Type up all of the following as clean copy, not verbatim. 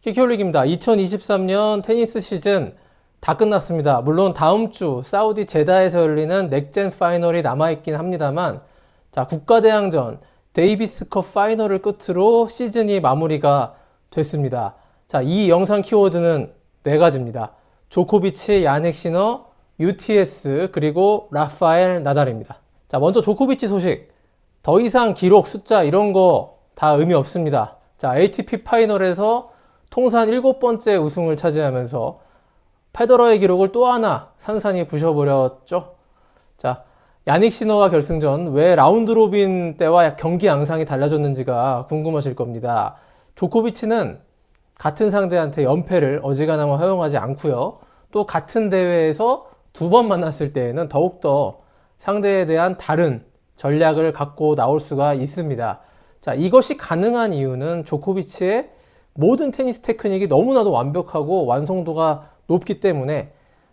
키키올릭입니다. 2023년 테니스 시즌 다 끝났습니다. 물론 다음 주 사우디 제다에서 열리는 넥젠 파이널이 남아있긴 합니다만, 자, 국가대항전 데이비스컵 파이널을 끝으로 시즌이 마무리가 됐습니다. 자, 이 영상 키워드는 네 가지입니다. 조코비치, 야닉 시너, UTS, 그리고 라파엘 나달입니다. 자, 먼저 조코비치 소식. 더 이상 기록, 숫자 이런 거 다 의미 없습니다. 자, ATP 파이널에서 통산 7번째 우승을 차지하면서 페더러의 기록을 또 하나 산산히 부셔버렸죠. 자, 야닉 시너와 결승전 왜 라운드 로빈 때와 경기 양상이 달라졌는지가 궁금하실 겁니다. 조코비치는 같은 상대한테 연패를 어지간하면 허용하지 않고요. 또 같은 대회에서 두 번 만났을 때에는 더욱더 상대에 대한 다른 전략을 갖고 나올 수가 있습니다. 자, 이것이 가능한 이유는 조코비치의 모든 테니스 테크닉이 너무나도 완벽하고 완성도가 높기 때문에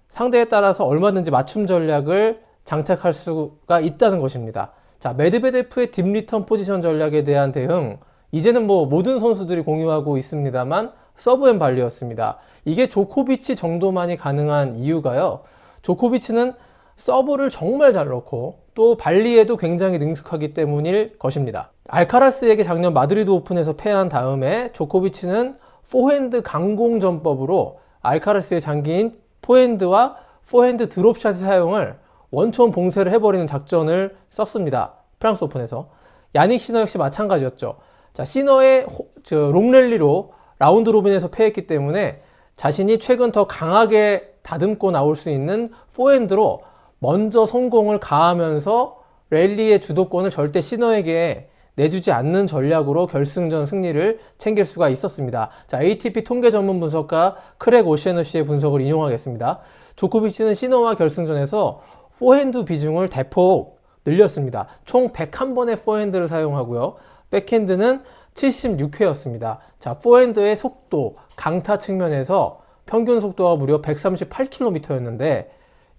상대에 따라서 얼마든지 맞춤 전략을 장착할 수가 있다는 것입니다. 자, 메드베데프의 딥 리턴 포지션 전략에 대한 대응, 이제는 뭐 모든 선수들이 공유하고 있습니다만 서브 앤 발리였습니다. 이게 조코비치 정도만이 가능한 이유가요. 조코비치는 서브를 정말 잘 넣고 또 발리에도 굉장히 능숙하기 때문일 것입니다. 알카라스에게 작년 마드리드 오픈에서 패한 다음에 조코비치는 포핸드 강공 전법으로 알카라스의 장기인 포핸드와 포핸드 드롭샷의 사용을 원천 봉쇄를 해버리는 작전을 썼습니다. 프랑스 오픈에서. 야닉 시너 역시 마찬가지였죠. 자, 시너의 롱랠리로 라운드 로빈에서 패했기 때문에 자신이 최근 더 강하게 다듬고 나올 수 있는 포핸드로 먼저 성공을 가하면서 랠리의 주도권을 절대 시너에게 내주지 않는 전략으로 결승전 승리를 챙길 수가 있었습니다. 자, ATP 통계 전문 분석가 크랙 오셰너시의 분석을 인용하겠습니다. 조코비치는 시너와 결승전에서 포핸드 비중을 대폭 늘렸습니다. 총 101번의 포핸드를 사용하고요. 백핸드는 76회였습니다. 자, 포핸드의 속도, 강타 측면에서 평균 속도가 무려 138km였는데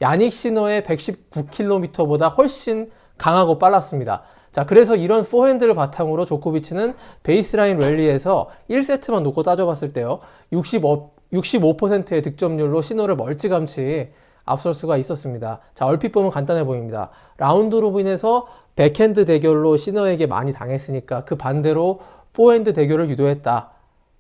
야닉 시너의 119km보다 훨씬 강하고 빨랐습니다. 자, 그래서 이런 포핸드를 바탕으로 조코비치는 베이스라인 랠리에서 1세트만 놓고 따져봤을 때요, 65%의 득점률로 시너를 멀찌감치 앞설 수가 있었습니다. 자, 얼핏 보면 간단해 보입니다. 라운드 로빈에서 백핸드 대결로 시너에게 많이 당했으니까 그 반대로 포핸드 대결을 유도했다.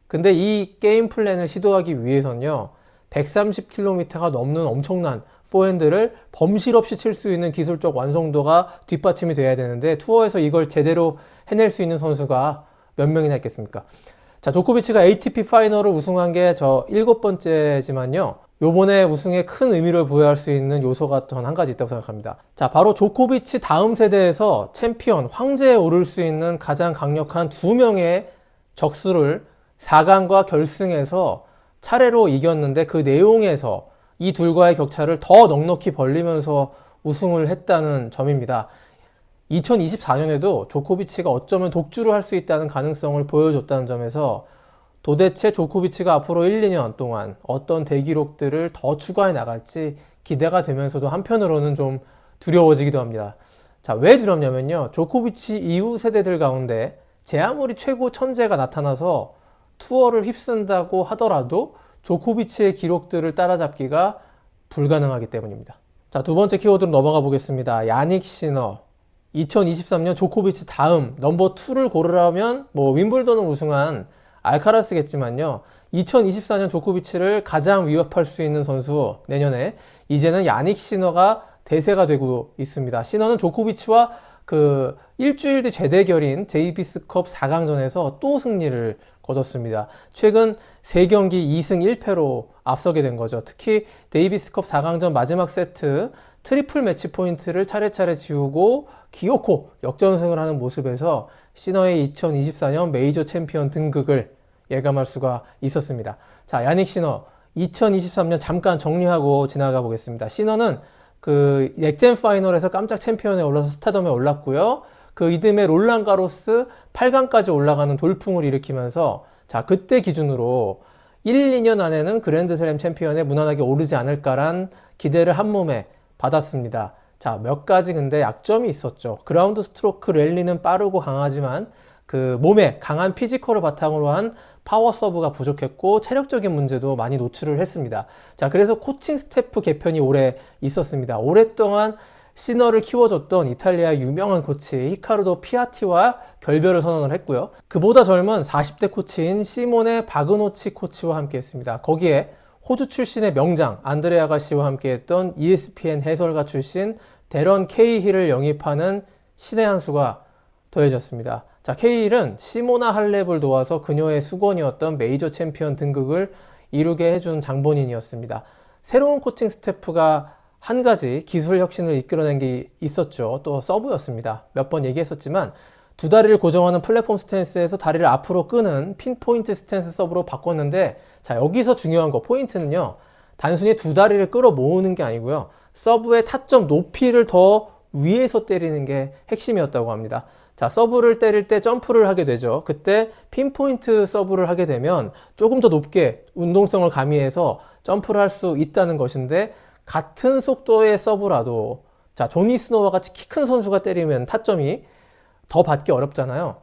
근데 이 게임 플랜을 시도하기 위해서는요, 130km가 넘는 엄청난 포핸드를 범실 없이 칠 수 있는 기술적 완성도가 뒷받침이 돼야 되는데 투어에서 이걸 제대로 해낼 수 있는 선수가 몇 명이나 있겠습니까? 자, 조코비치가 ATP 파이널을 우승한 게 저 7번째지만요, 요번에 우승에 큰 의미를 부여할 수 있는 요소가 또 한 가지 있다고 생각합니다. 자, 바로 조코비치 다음 세대에서 챔피언, 황제에 오를 수 있는 가장 강력한 두 명의 적수를 4강과 결승에서 차례로 이겼는데 그 내용에서 이 둘과의 격차를 더 넉넉히 벌리면서 우승을 했다는 점입니다. 2024년에도 조코비치가 어쩌면 독주를 할 수 있다는 가능성을 보여줬다는 점에서 도대체 조코비치가 앞으로 1, 2년 동안 어떤 대기록들을 더 추가해 나갈지 기대가 되면서도 한편으로는 좀 두려워지기도 합니다. 자, 왜 두렵냐면요, 조코비치 이후 세대들 가운데 제 아무리 최고 천재가 나타나서 투어를 휩쓴다고 하더라도 조코비치의 기록들을 따라잡기가 불가능하기 때문입니다. 자, 두 번째 키워드로 넘어가 보겠습니다. 야닉 시너. 2023년 조코비치 다음 넘버 2를 고르라면 뭐 윈블던을 우승한 알카라스겠지만요, 2024년 조코비치를 가장 위협할 수 있는 선수, 내년에 이제는 야닉 시너가 대세가 되고 있습니다. 시너는 조코비치와 그 일주일 뒤 재대결인 데이비스컵 4강전에서 또 승리를 거뒀습니다. 최근 3경기 2승 1패로 앞서게 된 거죠. 특히 데이비스컵 4강전 마지막 세트 트리플 매치 포인트를 차례차례 지우고 기어코 역전승을 하는 모습에서 시너의 2024년 메이저 챔피언 등극을 예감할 수가 있었습니다. 자, 야닉 시너 2023년 잠깐 정리하고 지나가 보겠습니다. 시너는 그 넥젠 파이널에서 깜짝 챔피언에 올라서 스타덤에 올랐고요. 그 이듬해 롤랑 가로스 8강까지 올라가는 돌풍을 일으키면서, 자, 그때 기준으로 1, 2년 안에는 그랜드슬램 챔피언에 무난하게 오르지 않을까란 기대를 한 몸에 받았습니다. 자, 몇 가지 근데 약점이 있었죠. 그라운드 스트로크 랠리는 빠르고 강하지만 그 몸에 강한 피지컬을 바탕으로 한 파워 서브가 부족했고 체력적인 문제도 많이 노출을 했습니다. 자, 그래서 코칭 스태프 개편이 올해 있었습니다. 오랫동안 시너를 키워줬던 이탈리아 유명한 코치 히카르도 피아티와 결별을 선언을 했고요. 그보다 젊은 40대 코치인 시모네 바그노치 코치와 함께 했습니다. 거기에 호주 출신의 명장 안드레 아가시와 함께 했던 ESPN 해설가 출신 데런 케이힐을 영입하는 신의 한 수가 더해졌습니다. 자, 케이힐은 시모나 할렙을 도와서 그녀의 수건이었던 메이저 챔피언 등극을 이루게 해준 장본인이었습니다. 새로운 코칭 스태프가 한 가지 기술 혁신을 이끌어낸 게 있었죠. 또 서브였습니다. 몇 번 얘기했었지만 두 다리를 고정하는 플랫폼 스탠스에서 다리를 앞으로 끄는 핀포인트 스탠스 서브로 바꿨는데, 자, 여기서 중요한 거 포인트는요, 단순히 두 다리를 끌어 모으는 게 아니고요, 서브의 타점 높이를 더 위에서 때리는 게 핵심이었다고 합니다. 자, 서브를 때릴 때 점프를 하게 되죠. 그때 핀포인트 서브를 하게 되면 조금 더 높게 운동성을 가미해서 점프를 할 수 있다는 것인데, 같은 속도의 서브라도, 자, 조니 스노와 같이 키 큰 선수가 때리면 타점이 더 받기 어렵잖아요.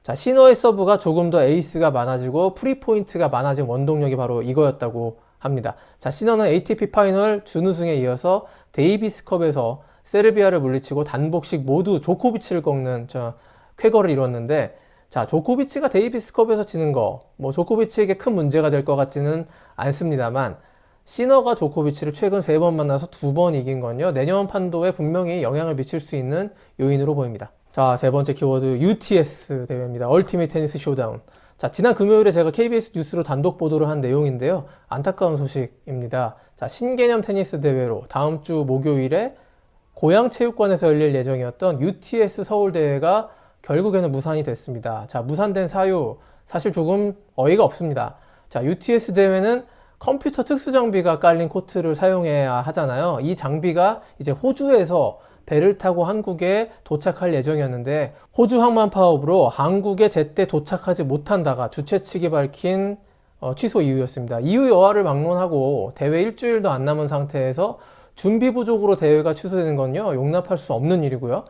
자, 시너의 서브가 조금 더 에이스가 많아지고 프리포인트가 많아진 원동력이 바로 이거였다고 합니다. 자, 시너는 ATP 파이널 준우승에 이어서 데이비스컵에서 세르비아를 물리치고 단복식 모두 조코비치를 꺾는 쾌거를 이뤘는데, 자, 조코비치가 데이비스컵에서 지는 거, 뭐 조코비치에게 큰 문제가 될 것 같지는 않습니다만, 시너가 조코비치를 최근 3번 만나서 2번 이긴 건요, 내년 판도에 분명히 영향을 미칠 수 있는 요인으로 보입니다. 자, 세 번째 키워드 UTS 대회입니다. 얼티밋 테니스 쇼다운. 자, 지난 금요일에 제가 KBS 뉴스로 단독 보도를 한 내용인데요, 안타까운 소식입니다. 자, 신개념 테니스 대회로 다음 주 목요일에 고양체육관에서 열릴 예정이었던 UTS 서울대회가 결국에는 무산이 됐습니다. 자, 무산된 사유, 사실 조금 어이가 없습니다. 자, UTS 대회는 컴퓨터 특수 장비가 깔린 코트를 사용해야 하잖아요. 이 장비가 이제 호주에서 배를 타고 한국에 도착할 예정이었는데, 호주 항만 파업으로 한국에 제때 도착하지 못한다가 주최 측이 밝힌 취소 이유였습니다. 이후 여하를 막론하고 대회 일주일도 안 남은 상태에서 준비 부족으로 대회가 취소되는 건요, 용납할 수 없는 일이고요.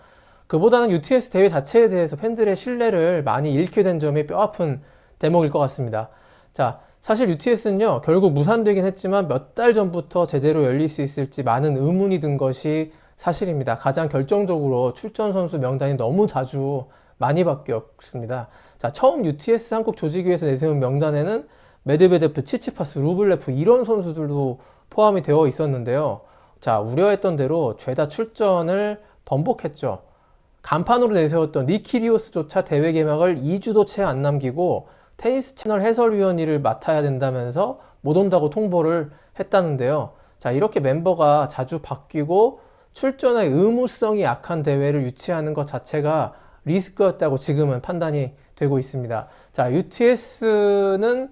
그보다는 UTS 대회 자체에 대해서 팬들의 신뢰를 많이 잃게 된 점이 뼈아픈 대목일 것 같습니다. 자, 사실 UTS는요, 결국 무산되긴 했지만 몇 달 전부터 제대로 열릴 수 있을지 많은 의문이 든 것이 사실입니다. 가장 결정적으로 출전 선수 명단이 너무 자주 많이 바뀌었습니다. 자, 처음 UTS 한국 조직위에서 내세운 명단에는 메드베데프, 치치파스, 루블레프 이런 선수들도 포함이 되어 있었는데요. 자, 우려했던 대로 죄다 출전을 번복했죠. 간판으로 내세웠던 니키리오스조차 대회 개막을 2주도 채 안 남기고 테니스 채널 해설위원 일을 맡아야 된다면서 못 온다고 통보를 했다는데요. 자, 이렇게 멤버가 자주 바뀌고 출전의 의무성이 약한 대회를 유치하는 것 자체가 리스크였다고 지금은 판단이 되고 있습니다. 자, UTS라는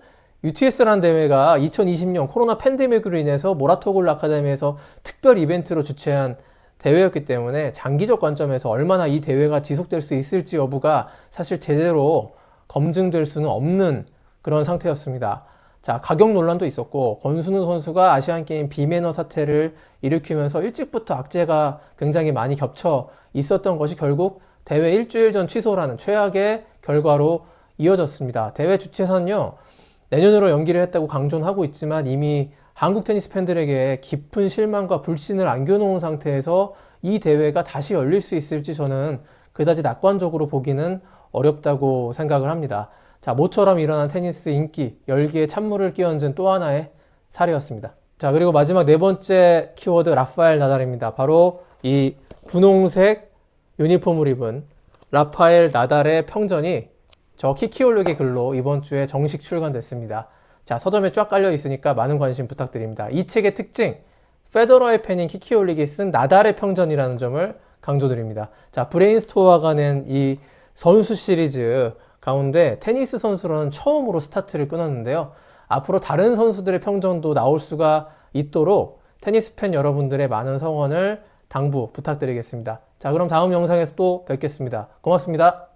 대회가 2020년 코로나 팬데믹으로 인해서 모라토골 아카데미에서 특별 이벤트로 주최한 대회였기 때문에 장기적 관점에서 얼마나 이 대회가 지속될 수 있을지 여부가 사실 제대로 검증될 수는 없는 그런 상태였습니다. 자, 가격 논란도 있었고, 권순우 선수가 아시안게임 비매너 사태를 일으키면서 일찍부터 악재가 굉장히 많이 겹쳐 있었던 것이 결국 대회 일주일 전 취소라는 최악의 결과로 이어졌습니다. 대회 주최사는요, 내년으로 연기를 했다고 강조는 하고 있지만 이미 한국 테니스 팬들에게 깊은 실망과 불신을 안겨놓은 상태에서 이 대회가 다시 열릴 수 있을지 저는 그다지 낙관적으로 보기는 어렵다고 생각을 합니다. 자, 모처럼 일어난 테니스 인기, 열기에 찬물을 끼얹은 또 하나의 사례였습니다. 자, 그리고 마지막 네 번째 키워드 라파엘 나달입니다. 바로 이 분홍색 유니폼을 입은 라파엘 나달의 평전이 저 키키올릭의 글로 이번 주에 정식 출간됐습니다. 자, 서점에 쫙 깔려 있으니까 많은 관심 부탁드립니다. 이 책의 특징, 페더러의 팬인 키키올릭이 쓴 나달의 평전이라는 점을 강조드립니다. 자, 브레인스토어가 낸 이 선수 시리즈 가운데 테니스 선수로는 처음으로 스타트를 끊었는데요. 앞으로 다른 선수들의 평전도 나올 수가 있도록 테니스 팬 여러분들의 많은 성원을 당부 부탁드리겠습니다. 자, 그럼 다음 영상에서 또 뵙겠습니다. 고맙습니다.